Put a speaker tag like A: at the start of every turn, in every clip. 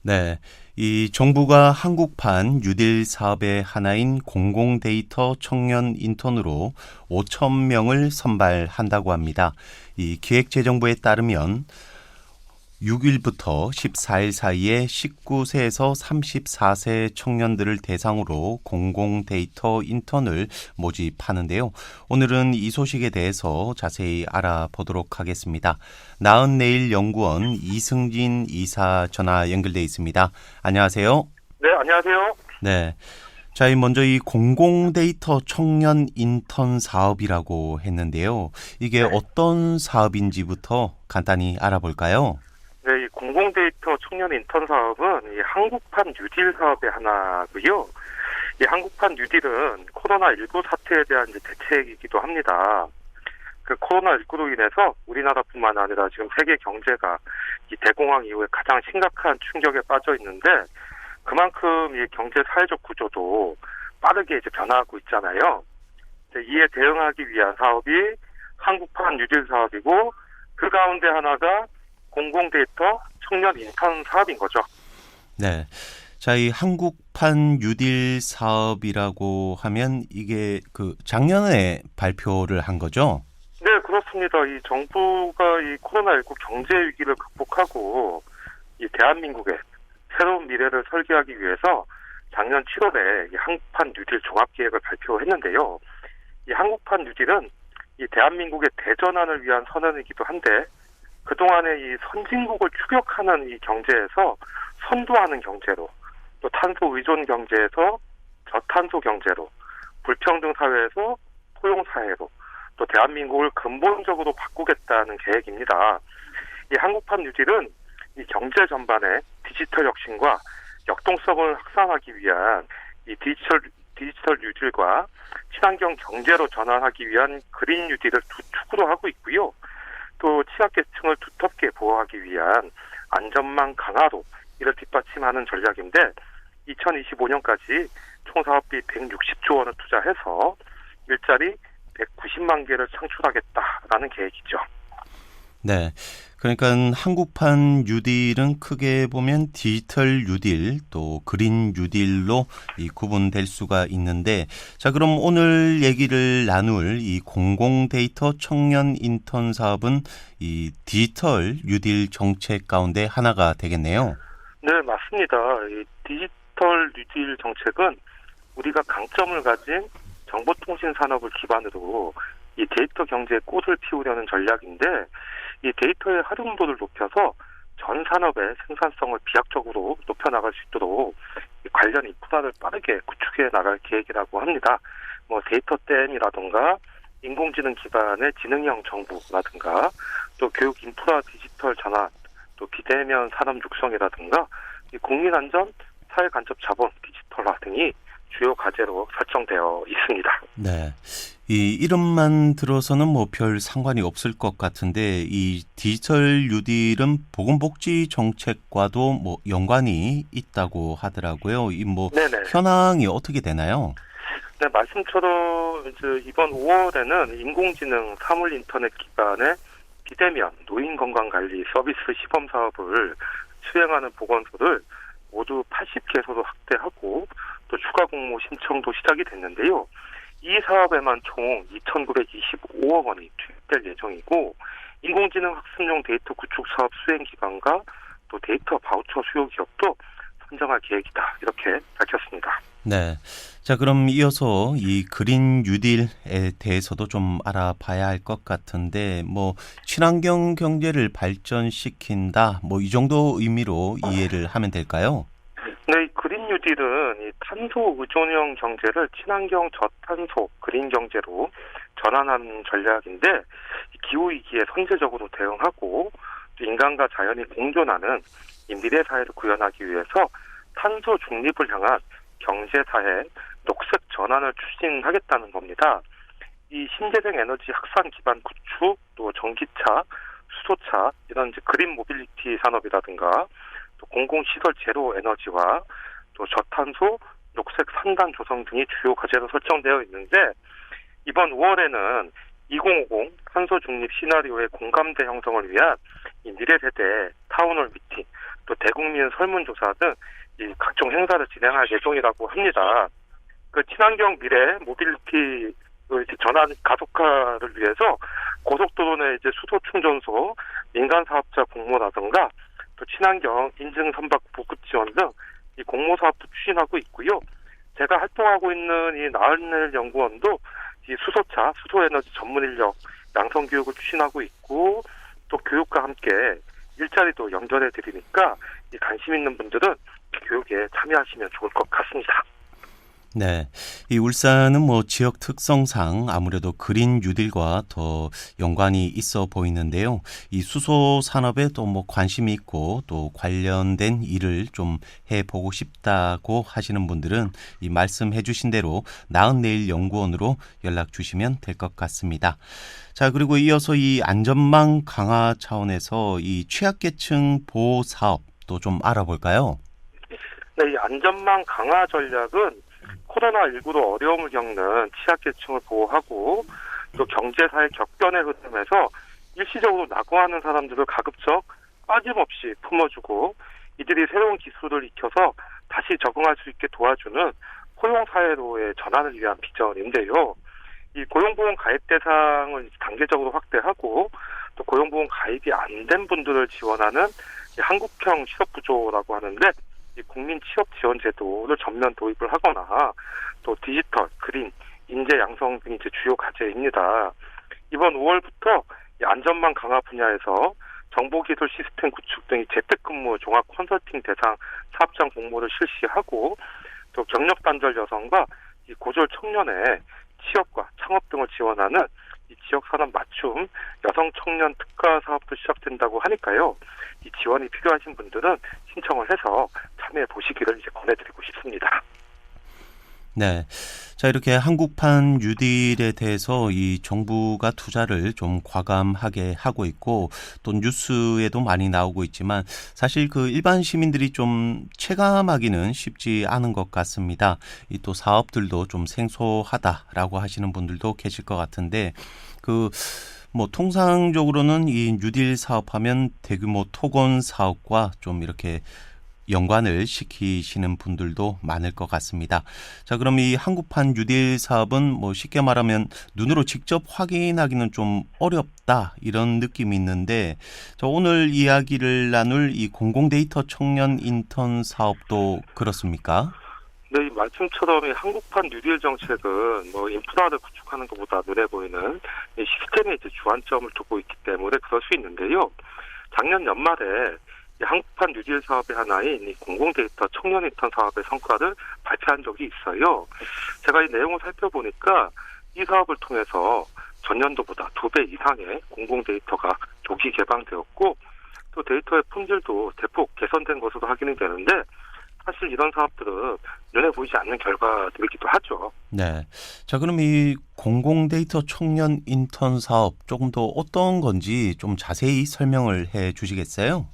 A: 네, 이 정부가 한국판 뉴딜 사업의 하나인 공공데이터 청년 인턴으로 5천 명을 선발한다고 합니다. 이 기획재정부에 따르면 6일부터 14일 사이에 19세에서 34세 청년들을 대상으로 공공데이터 인턴을 모집하는데요. 오늘은 이 소식에 대해서 자세히 알아보도록 하겠습니다. 나은내일 연구원 이승진 이사 전화 연결돼 있습니다. 안녕하세요.
B: 네, 안녕하세요.
A: 네. 자, 먼저 이 공공데이터 청년 인턴 사업이라고 했는데요. 이게
B: 네.
A: 어떤 사업인지부터 간단히 알아볼까요?
B: 네, 이 공공데이터 청년 인턴 사업은 이 한국판 뉴딜 사업의 하나고요. 이 한국판 뉴딜은 코로나19 사태에 대한 이제 대책이기도 합니다. 그 코로나19로 인해서 우리나라뿐만 아니라 지금 세계 경제가 이 대공황 이후에 가장 심각한 충격에 빠져 있는데 그만큼 이 경제 사회적 구조도 빠르게 이제 변화하고 있잖아요. 이에 대응하기 위한 사업이 한국판 뉴딜 사업이고 그 가운데 하나가 공공데이터 청년 인턴 사업인 거죠.
A: 네. 자, 이 한국판 뉴딜 사업이라고 하면 이게 작년에 발표를 한 거죠?
B: 네, 그렇습니다. 이 정부가 이 코로나19 경제 위기를 극복하고 이 대한민국의 새로운 미래를 설계하기 위해서 작년 7월에 이 한국판 뉴딜 종합계획을 발표했는데요. 이 한국판 뉴딜은 이 대한민국의 대전환을 위한 선언이기도 한데 그동안의 이 선진국을 추격하는 이 경제에서 선도하는 경제로, 또 탄소 의존 경제에서 저탄소 경제로, 불평등 사회에서 포용 사회로, 또 대한민국을 근본적으로 바꾸겠다는 계획입니다. 이 한국판 뉴딜은 이 경제 전반의 디지털 혁신과 역동성을 확산하기 위한 이 디지털 뉴딜과 친환경 경제로 전환하기 위한 그린 뉴딜을 두 축으로 하고 있고요. 또 취약계층을 두텁게 보호하기 위한 안전망 강화로 이를 뒷받침하는 전략인데 2025년까지 총 사업비 160조 원을 투자해서 일자리 190만 개를 창출하겠다라는 계획이죠.
A: 네. 그러니까 한국판 뉴딜은 크게 보면 디지털 뉴딜 또 그린 뉴딜로 이 구분될 수가 있는데 자, 그럼 오늘 얘기를 나눌 이 공공데이터 청년 인턴 사업은 이 디지털 뉴딜 정책 가운데 하나가 되겠네요.
B: 네, 맞습니다. 이 디지털 뉴딜 정책은 우리가 강점을 가진 정보통신 산업을 기반으로 이 데이터 경제에 꽃을 피우려는 전략인데 이 데이터의 활용도를 높여서 전 산업의 생산성을 비약적으로 높여나갈 수 있도록 관련 인프라를 빠르게 구축해 나갈 계획이라고 합니다. 데이터 댐이라든가 인공지능 기반의 지능형 정보라든가 또 교육 인프라 디지털 전환, 또 비대면 산업 육성이라든가 이 국민안전, 사회간접 자본 디지털화 등이 주요 과제로 설정되어 있습니다.
A: 네. 이 이름만 들어서는 별 상관이 없을 것 같은데 이 디지털 뉴딜은 보건복지 정책과도 연관이 있다고 하더라고요.
B: 네네.
A: 현황이 어떻게 되나요?
B: 네, 말씀처럼 이제 이번 5월에는 인공지능 사물 인터넷 기반의 비대면 노인 건강 관리 서비스 시범 사업을 수행하는 보건소를 모두 80개소로 확대하고 또 추가 공모 신청도 시작이 됐는데요. 이 사업에만 총 2,925억 원이 투입될 예정이고 인공지능 학습용 데이터 구축 사업 수행 기관과 또 데이터 바우처 수요 기업도 선정할 계획이다. 이렇게 밝혔습니다.
A: 네. 자, 그럼 이어서 이 그린 뉴딜에 대해서도 좀 알아봐야 할 것 같은데 친환경 경제를 발전시킨다 이 정도 의미로 이해를 하면 될까요?
B: 네, 이 그린 뉴딜은 이 탄소 의존형 경제를 친환경 저탄소 그린 경제로 전환하는 전략인데 기후 위기에 선제적으로 대응하고 또 인간과 자연이 공존하는 이 미래 사회를 구현하기 위해서 탄소 중립을 향한 경제 사회 녹색 전환을 추진하겠다는 겁니다. 이 신재생 에너지 확산 기반 구축, 또 전기차, 수소차 이런 이제 그린 모빌리티 산업이라든가 또 공공시설 제로 에너지와 또 저탄소 녹색 산단 조성 등이 주요 과제로 설정되어 있는데 이번 5월에는 2050 탄소 중립 시나리오의 공감대 형성을 위한 이 미래 세대 타운홀 미팅 또 대국민 설문조사 등 이 각종 행사를 진행할 예정이라고 합니다. 그 친환경 미래 모빌리티 전환 가속화를 위해서 고속도로 내 이제 수소 충전소, 민간 사업자 공모라든가 또 친환경 인증 선박 보급 지원 등 이 공모 사업도 추진하고 있고요. 제가 활동하고 있는 이 나은엘 연구원도 이 수소차, 수소에너지 전문 인력 양성 교육을 추진하고 있고 또 교육과 함께 일자리도 연결해 드리니까 이 관심 있는 분들은 교육에 참여하시면 좋을 것 같습니다.
A: 네, 이 울산은 뭐 지역 특성상 아무래도 그린 뉴딜과 더 연관이 있어 보이는데요. 이 수소 산업에 또 뭐 관심이 있고 또 관련된 일을 좀 해보고 싶다고 하시는 분들은 이 말씀해 주신 대로 나은내일 연구원으로 연락 주시면 될 것 같습니다. 자, 그리고 이어서 이 안전망 강화 차원에서 이 취약계층 보호 사업도 좀 알아볼까요?
B: 네, 이 안전망 강화 전략은 코로나19로 어려움을 겪는 취약계층을 보호하고 또 경제사회 격변의 흐름에서 일시적으로 낙오하는 사람들을 가급적 빠짐없이 품어주고 이들이 새로운 기술을 익혀서 다시 적응할 수 있게 도와주는 포용사회로의 전환을 위한 비전인데요. 이 고용보험 가입 대상을 단계적으로 확대하고 또 고용보험 가입이 안 된 분들을 지원하는 한국형 취업부조라고 하는데 이 국민 취업 지원 제도를 전면 도입을 하거나 또 디지털, 그린, 인재 양성 등이 이제 주요 과제입니다. 이번 5월부터 이 안전망 강화 분야에서 정보기술 시스템 구축 등이 재택근무 종합 컨설팅 대상 사업장 공모를 실시하고 또 경력 단절 여성과 이 고졸 청년의 취업과 창업 등을 지원하는 이 지역산업 맞춤 여성 청년 특화 사업도 시작된다고 하니까요. 이 지원이 필요하신 분들은 신청을 해서 참여해 보시기를 이제 권해드리고 싶습니다.
A: 네. 자, 이렇게 한국판 뉴딜에 대해서 이 정부가 투자를 좀 과감하게 하고 있고 또 뉴스에도 많이 나오고 있지만 사실 그 일반 시민들이 좀 체감하기는 쉽지 않은 것 같습니다. 이 또 사업들도 좀 생소하다라고 하시는 분들도 계실 것 같은데 뭐 통상적으로는 이 뉴딜 사업하면 대규모 토건 사업과 좀 이렇게 연관을 시키시는 분들도 많을 것 같습니다. 자, 그럼 이 한국판 뉴딜 사업은 뭐 쉽게 말하면 눈으로 직접 확인하기는 좀 어렵다 이런 느낌이 있는데 저 오늘 이야기를 나눌 이 공공데이터 청년 인턴 사업도 그렇습니까?
B: 네, 이 말씀처럼 이 한국판 뉴딜 정책은 뭐 인프라를 구축하는 것보다 눈에 보이는 이 시스템에 이제 주안점을 두고 있기 때문에 그럴 수 있는데요. 작년 연말에 이 한국판 뉴딜 사업의 하나인 이 공공데이터 청년 인턴 사업의 성과를 발표한 적이 있어요. 제가 이 내용을 살펴보니까 이 사업을 통해서 전년도보다 2배 이상의 공공데이터가 조기 개방되었고 또 데이터의 품질도 대폭 개선된 것으로 확인이 되는데 사실 이런 사업들은 눈에 보이지 않는 결과들이기도 하죠.
A: 네. 자, 그럼 이 공공데이터 청년 인턴 사업 조금 더 어떤 건지 좀 자세히 설명을 해 주시겠어요?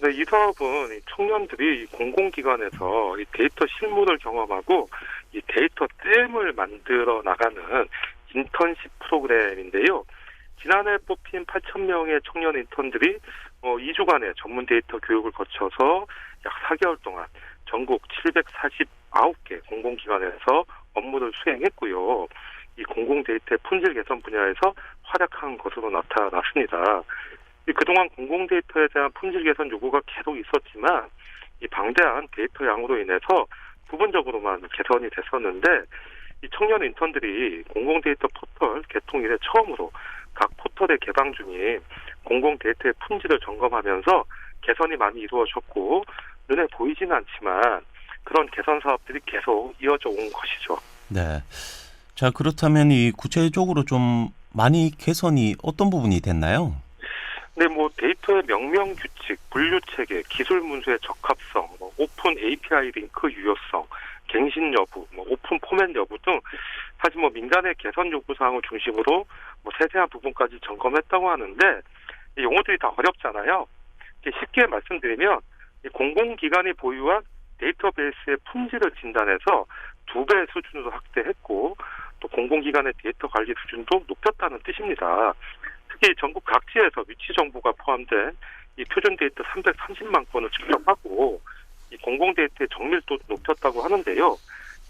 B: 네, 이 사업은 이 청년들이 공공기관에서 이 데이터 실무를 경험하고 이 데이터 댐을 만들어 나가는 인턴십 프로그램인데요. 지난해 뽑힌 8,000명의 청년 인턴들이 2주간의 전문 데이터 교육을 거쳐서 약 4개월 동안 전국 749개 공공기관에서 업무를 수행했고요. 이 공공데이터의 품질 개선 분야에서 활약한 것으로 나타났습니다. 그동안 공공데이터에 대한 품질 개선 요구가 계속 있었지만 이 방대한 데이터 양으로 인해서 부분적으로만 개선이 됐었는데 이 청년 인턴들이 공공데이터 포털 개통 이래 처음으로 각 포털의 개방 중인 공공데이터의 품질을 점검하면서 개선이 많이 이루어졌고 눈에 보이지는 않지만 그런 개선 사업들이 계속 이어져 온 것이죠.
A: 네. 자, 그렇다면 이 구체적으로 좀 많이 개선이 어떤 부분이 됐나요?
B: 네, 뭐 데이터의 명명 규칙, 분류 체계, 기술 문서의 적합성, 오픈 API 링크 유효성, 갱신 여부, 오픈 포맷 여부 등 사실 민간의 개선 요구 사항을 중심으로 세세한 부분까지 점검했다고 하는데 이 용어들이 다 어렵잖아요. 쉽게 말씀드리면 이 공공기관이 보유한 데이터베이스의 품질을 진단해서 2배 수준으로 확대했고 또 공공기관의 데이터 관리 수준도 높였다는 뜻입니다. 특히 전국 각지에서 위치 정보가 포함된 이 표준 데이터 330만 건을 측정하고 이 공공 데이터의 정밀도도 높였다고 하는데요.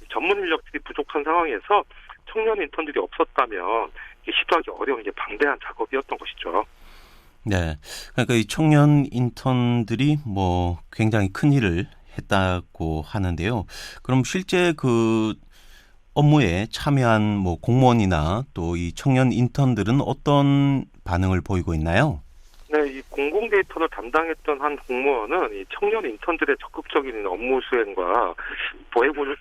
B: 이 전문 인력들이 부족한 상황에서 청년 인턴들이 없었다면 이게 시도하기 어려운 이제 방대한 작업이었던 것이죠.
A: 네. 그러니까 이 청년 인턴들이 뭐 굉장히 큰 일을 했다고 하는데요. 그럼 실제 그 업무에 참여한 뭐 공무원이나 또 이 청년 인턴들은 어떤 반응을 보이고 있나요?
B: 네, 이 공공 데이터를 담당했던 한 공무원은 이 청년 인턴들의 적극적인 업무 수행과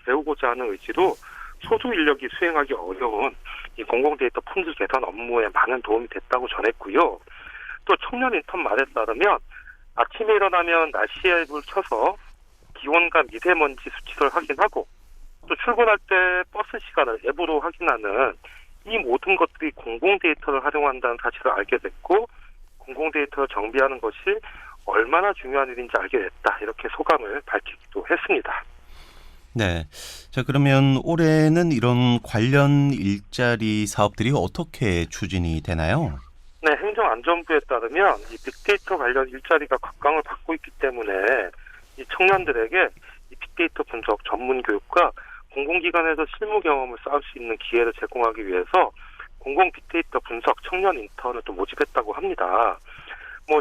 B: 배우고자 하는 의지로 소수 인력이 수행하기 어려운 이 공공 데이터 품질 개선 업무에 많은 도움이 됐다고 전했고요. 또 청년 인턴 말에 따르면 아침에 일어나면 날씨 앱을 켜서 기온과 미세먼지 수치를 확인하고 또 출근할 때 버스 시간을 앱으로 확인하는 이 모든 것들이 공공 데이터를 활용한다는 사실을 알게 됐고 공공 데이터를 정비하는 것이 얼마나 중요한 일인지 알게 됐다. 이렇게 소감을 밝히기도 했습니다.
A: 네. 자, 그러면 올해는 이런 관련 일자리 사업들이 어떻게 추진이 되나요?
B: 네, 행정안전부에 따르면 이 빅데이터 관련 일자리가 각광을 받고 있기 때문에 이 청년들에게 이 빅데이터 분석 전문 교육과 공공기관에서 실무 경험을 쌓을 수 있는 기회를 제공하기 위해서 공공 빅데이터 분석 청년 인턴을 또 모집했다고 합니다.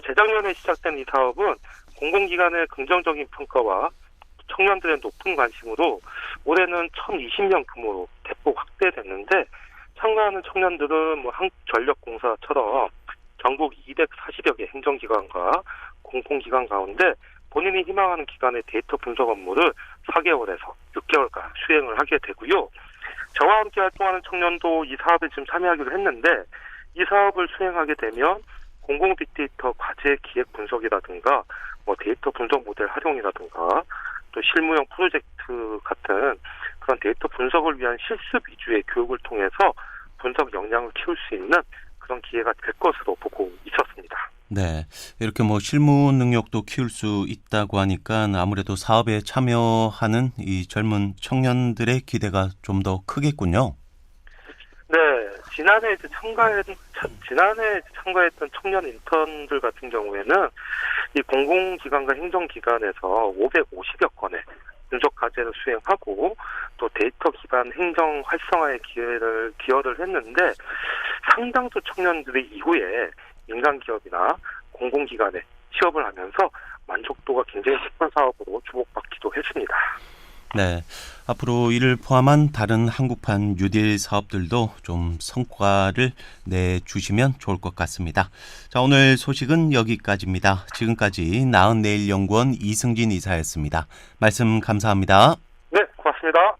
B: 재작년에 시작된 이 사업은 공공기관의 긍정적인 평가와 청년들의 높은 관심으로 올해는 1,020명 규모로 대폭 확대됐는데 참가하는 청년들은 한국전력공사처럼 전국 240여 개 행정기관과 공공기관 가운데 본인이 희망하는 기관의 데이터 분석 업무를 4개월에서 6개월간 수행을 하게 되고요. 저와 함께 활동하는 청년도 이 사업에 지금 참여하기로 했는데 이 사업을 수행하게 되면 공공 빅데이터 과제 기획 분석이라든가 데이터 분석 모델 활용이라든가 또 실무용 프로젝트 같은 그런 데이터 분석을 위한 실습 위주의 교육을 통해서 분석 역량을 키울 수 있는 그런 기회가 될 것으로 보고 있었습니다.
A: 네. 이렇게 실무 능력도 키울 수 있다고 하니까 아무래도 사업에 참여하는 이 젊은 청년들의 기대가 좀 더 크겠군요.
B: 네. 지난해 참가했던 청년 인턴들 같은 경우에는 이 공공기관과 행정기관에서 550여 건의 분석 과제를 수행하고 또 데이터 기반 행정 활성화에 기여를 했는데 상당수 청년들이 이후에 민간 기업이나 공공기관에 취업을 하면서 만족도가 굉장히 높은 사업으로 주목받기도 했습니다.
A: 네. 앞으로 이를 포함한 다른 한국판 뉴딜 사업들도 좀 성과를 내주시면 좋을 것 같습니다. 자, 오늘 소식은 여기까지입니다. 지금까지 나은내일연구원 이승진 이사였습니다. 말씀 감사합니다.
B: 네, 고맙습니다.